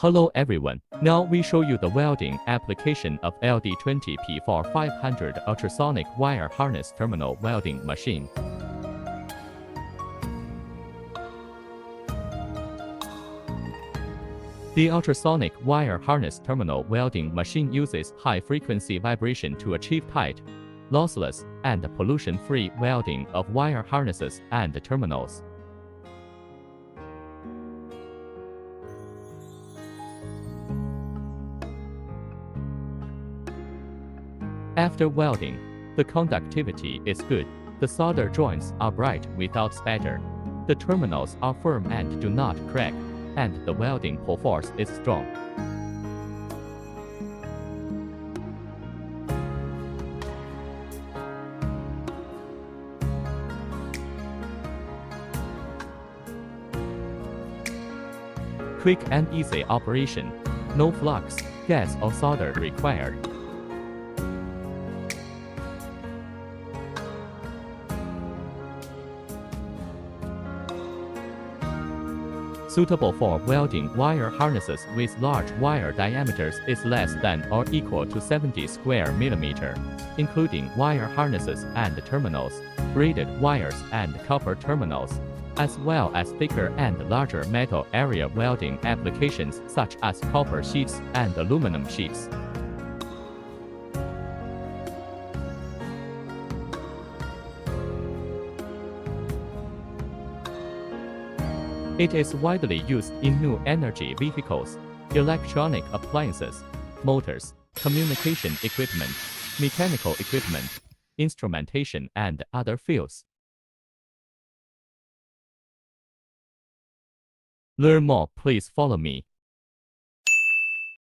Hello everyone, now we show you the welding application of LD20 P4500 ultrasonic wire harness terminal welding machine. The ultrasonic wire harness terminal welding machine uses high-frequency vibration to achieve tight, lossless, and pollution-free welding of wire harnesses and terminals. After welding, the conductivity is good, the solder joints are bright without spatter, the terminals are firm and do not crack, and the welding pull force is strong. Quick and easy operation, no flux, gas or solder required. Suitable for welding wire harnesses with large wire diameters is less than or equal to 70 square millimeter, including wire harnesses and terminals, braided wires and copper terminals, as well as thicker and larger metal area welding applications such as copper sheets and aluminum sheets. It is widely used in new energy vehicles, electronic appliances, motors, communication equipment, mechanical equipment, instrumentation, and other fields. Learn more, please follow me.